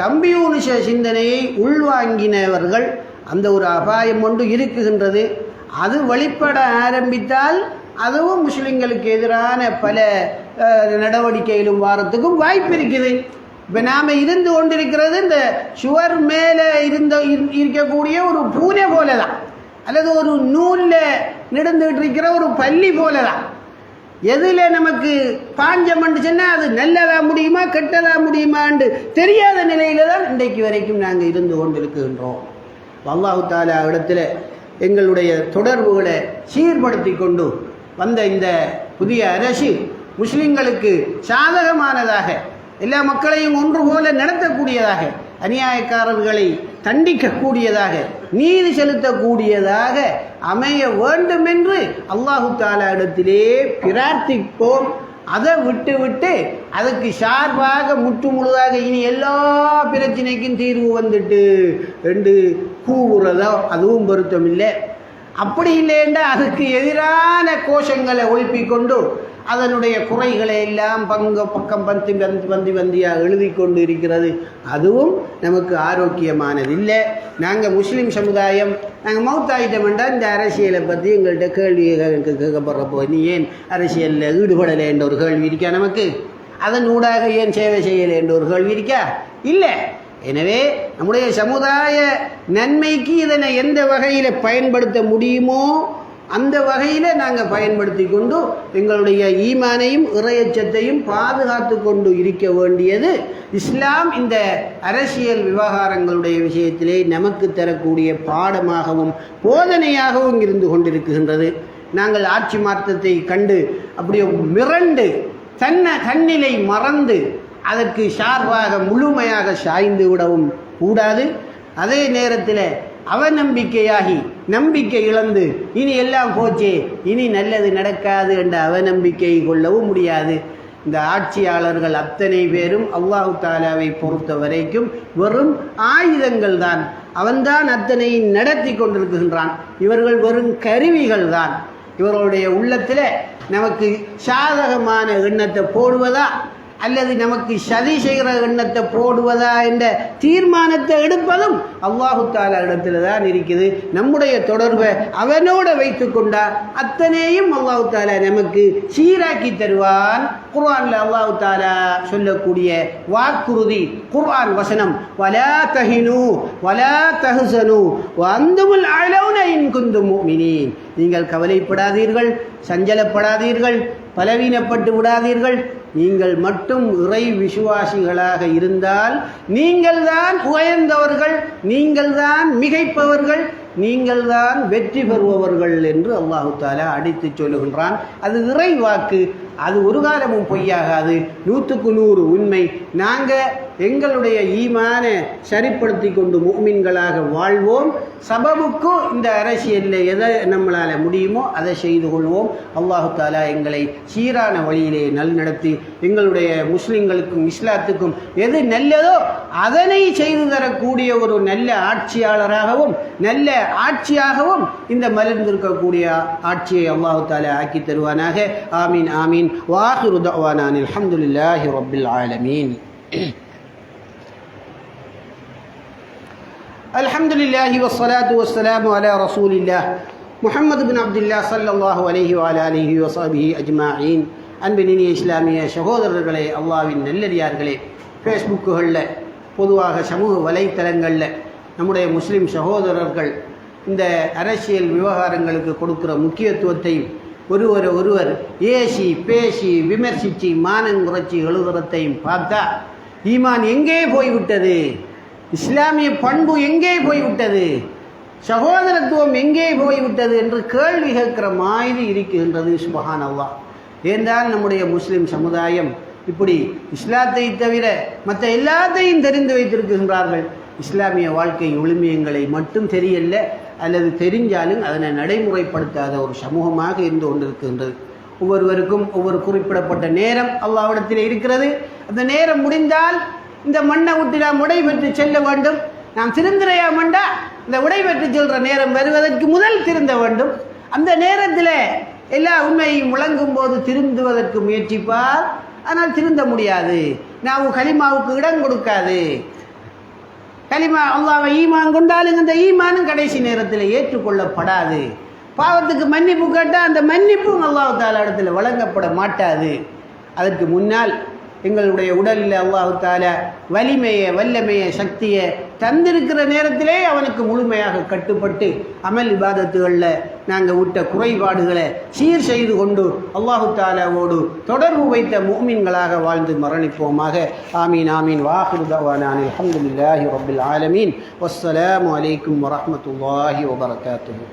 கம்யூனிச சிந்தனையை உள்வாங்கினவர்கள், அந்த ஒரு அபாயம் ஒன்று இருக்குகின்றது. அது வெளிப்பட ஆரம்பித்தால் அதுவும் முஸ்லிம்களுக்கு எதிரான பல நடவடிக்கையிலும் வாரத்துக்கும் வாய்ப்பு இருக்குது. இப்போ நாம் இருந்து கொண்டிருக்கிறது இந்த சுவர் மேலே இருக்கக்கூடிய ஒரு பூனை போல தான், அல்லது ஒரு நூலில் நடந்துகிட்டு இருக்கிற ஒரு பள்ளி போல தான். எதில் நமக்கு பாஞ்சம் சொன்னால் அது நல்லதா முடியுமா கெட்டதா முடியுமான்னு தெரியாத நிலையில தான் இன்றைக்கு வரைக்கும் நாங்கள் இருந்து கொண்டிருக்கின்றோம். அல்லாஹ் தஆலா இடத்துல எங்களுடைய தொடர்புகளை சீர்படுத்தி கொண்டு வந்த இந்த புதிய அரசு முஸ்லிம்களுக்கு சாதகமானதாக, எல்லா மக்களையும் ஒன்று போல நடத்தக்கூடியதாக, அநியாயக்காரர்களை தண்டிக்கக்கூடியதாக, நீதி செலுத்தக்கூடியதாக அமைய வேண்டும் என்று அல்லாஹு தஆலா இடத்திலே பிரார்த்திப்போம். அதை விட்டு அதுக்கு சார்பாக முற்று முழுதாக இனி எல்லா பிரச்சனைக்கும் தீர்வு வந்துட்டு என்று கூவுறதோ அதுவும் பொருத்தம் இல்லை. அப்படி இல்லைன்னா அதுக்கு எதிரான கோஷங்களை ஒழிப்பிக்கொண்டு அதனுடைய குறைகளை எல்லாம் பக்கம் பந்தியாக எழுதி கொண்டு இருக்கிறது. அதுவும் நமக்கு ஆரோக்கியமானது இல்லை. நாங்கள் முஸ்லீம் சமுதாயம், நாங்கள் மௌத்தாயிட்டம் என்றால் இந்த அரசியலை பற்றி எங்கள்கிட்ட கேள்வி கேட்கப்படுறப்போ நீ ஏன் அரசியலில் ஈடுபடலை என்ற ஒரு கேள்வி இருக்கா, நமக்கு அதன் ஊடாக ஏன் சேவை செய்யலை என்ற ஒரு கேள்வி இருக்கா? இல்லை. எனவே நம்முடைய சமுதாய நன்மைக்கு இதனை எந்த வகையில் பயன்படுத்த முடியுமோ அந்த வகையில் நாங்கள் பயன்படுத்தி கொண்டு எங்களுடைய ஈமானையும் இறையச்சத்தையும் பாதுகாத்து கொண்டு இருக்க வேண்டியது இஸ்லாம் இந்த அரசியல் விவகாரங்களுடைய விஷயத்திலே நமக்கு தரக்கூடிய பாடமாகவும் போதனையாகவும் இருந்து கொண்டிருக்கின்றது. நாங்கள் ஆட்சி மாற்றத்தை கண்டு அப்படியே மிரண்டு தன்னிலை மறந்து அதற்கு சார்பாக முழுமையாக சாய்ந்து விடவும் கூடாது. அதே நேரத்தில் அவநம்பிக்கையாகி நம்பிக்கை இழந்து இனி எல்லாம் போச்சே இனி நல்லது நடக்காது என்ற அவநம்பிக்கை கொள்ளவும் முடியாது. இந்த ஆட்சியாளர்கள் அத்தனை பேரும் அல்லாஹு தஆலாவை பொறுத்த வரைக்கும் வெறும் ஆயுதங்கள் தான். அவன்தான் அத்தனையும் நடத்தி கொண்டிருக்கின்றான். இவர்கள் வெறும் கருவிகள் தான். இவர்களுடைய உள்ளத்தில் நமக்கு சாதகமான எண்ணத்தை போடுவதா அல்லது நமக்கு சதி செய்கிற எண்ணத்தை போடுவதா என்ற தீர்மானத்தை எடுப்பதும் அல்லாஹு தஆலா இடத்துல தான் இருக்குது. நம்முடைய தொடர்பை அவனோட வைத்து கொண்டா அத்தனையும் அல்லாஹு தஆலா நமக்கு சீராக்கி தருவான். குர்ஆன்ல அல்லாஹு தஆலா சொல்லக்கூடிய வாக்குறுதி குர்ஆன் வசனம், வலா தஹினு வலா தஹ்சனு வஅன்துமுல் அலௌன இன் குன்தும் முஃமினீன். நீங்கள் கவலைப்படாதீர்கள், சஞ்சலப்படாதீர்கள், பலவீனப்பட்டு விடாதீர்கள். நீங்கள் மட்டும் இறை விசுவாசிகளாக இருந்தால் நீங்கள்தான் உயர்ந்தவர்கள், நீங்கள்தான் மிகைப்பவர்கள், நீங்கள்தான் வெற்றி பெறுபவர்கள் என்று அல்லாஹு தஆலா அடித்து சொல்லுகின்றான். அது இறை வாக்கு, அது ஒரு காலமும் பொய்யாகாது, 100க்கு 100 உண்மை. நாங்கள் எங்களுடைய ஈமானை சரிப்படுத்தி கொண்டு முஃமின்களாக வாழ்வோம். சபபுக்கு இந்த அரசியலில் எதை நம்மளால் முடியுமோ அதை செய்து கொள்வோம். அல்லாஹு தஆலா எங்களை சீரான வழியிலே நல்நடத்தி எங்களுடைய முஸ்லிம்களுக்கும் இஸ்லாத்துக்கும் எது நல்லதோ அதனை செய்து தரக்கூடிய ஒரு நல்ல ஆட்சியாளராகவும் நல்ல ஆட்சியாகவும் இந்த மலர்ந்திருக்கக்கூடிய ஆட்சியை அல்லாஹு தஆலா ஆக்கி தருவானாக. ஆமீன் ஆமீன். வாஹிரு தஅவானா அல்ஹம்துலில்லாஹி ரப்பில் ஆலமீன். அல்ஹம்துலில்லாஹி வஸ்ஸலாத்து வஸ்ஸலாமு அலா ரசூலில்லாஹ் முஹம்மது பின் அப்துல்லாஹ் ஸல்லல்லாஹு அலைஹி வ அலா ஆலிஹி வ ஸஹ்பிஹி அஜ்மஈன். அன்பினிய இஸ்லாமிய சகோதரர்களே, அல்லாஹ்வின் நல்லடியார்களே, ஃபேஸ்புக்குகளில் பொதுவாக சமூக வலைத்தளங்களில் நம்முடைய முஸ்லீம் சகோதரர்கள் இந்த அரசியல் விவகாரங்களுக்கு கொடுக்குற முக்கியத்துவத்தையும் ஒருவர் ஏசி பேசி விமர்சித்து மானங்குறைச்சி எழுதுறதையும் பார்த்தா ஈமான் எங்கே போய்விட்டது, இஸ்லாமிய பண்பு எங்கே போய்விட்டது, சகோதரத்துவம் எங்கே போய்விட்டது என்று கேள்வி கேட்கிற மாதிரி இருக்கின்றது. சுப்ஹானல்லாஹ். ஏன்தான் நம்முடைய முஸ்லிம் சமுதாயம் இப்படி இஸ்லாத்தை தவிர மற்ற எல்லாத்தையும் தெரிந்து வைத்திருக்கின்றார்கள், இஸ்லாமிய வாழ்க்கை ஒழுமியங்களை மட்டும் தெரியல, அல்லது தெரிஞ்சாலும் அதனை நடைமுறைப்படுத்தாத ஒரு சமூகமாக இருந்து கொண்டிருக்கின்றது. ஒவ்வொருவருக்கும் ஒவ்வொரு குறிப்பிடப்பட்ட நேரம் அல்லாஹ்விடத்தில் இருக்கிறது. அந்த நேரம் முடிந்தால் இந்த மண்ணை விட்டு நாம் விடைபெற்று செல்ல வேண்டும். நாம் திருந்திரையாமண்டா இந்த விடைபெற்று செல்கிற நேரம் வருவதற்கு முதல் திருந்த வேண்டும். அந்த நேரத்தில் எல்லா உண்மையும் முழங்கும் போது திருந்துவதற்கு முயற்சிப்பார், ஆனால் திருந்த முடியாது. நாம் கலிமாவுக்கு இடம் கொடுக்காது. கலிமா அல்லாஹ்வை ஈமான் கொண்டாலும் அந்த ஈமானும் கடைசி நேரத்தில் ஏற்றுக்கொள்ளப்படாது. பாவத்துக்கு மன்னிப்பு கேட்டால் அந்த மன்னிப்பும் அல்லாஹ் தஆலா இடத்துல வழங்கப்பட மாட்டாது. அதற்கு முன்னால் எங்களுடைய உடலில் அல்லாஹ் தஆலா வல்லமையை சக்தியை தந்திருக்கிற நேரத்திலே அவனுக்கு முழுமையாக கட்டுப்பட்டு அமல் இபாதத்துகளில் நாங்கள் விட்ட குறைபாடுகளை சீர் செய்து கொண்டு அல்லாஹ் தஆலாவோடு தொடர்பு வைத்த முஃமின்களாக வாழ்ந்து மரணிப்போமாக. ஆமீன் ஆமீன். வாஹிரு தஅவானா அல்ஹம்துலில்லாஹி ரப்பில் ஆலமீன். வஸ்ஸலாமு அலைக்கும் வரஹ்மத்துல்லாஹி வபரகாத்துஹு.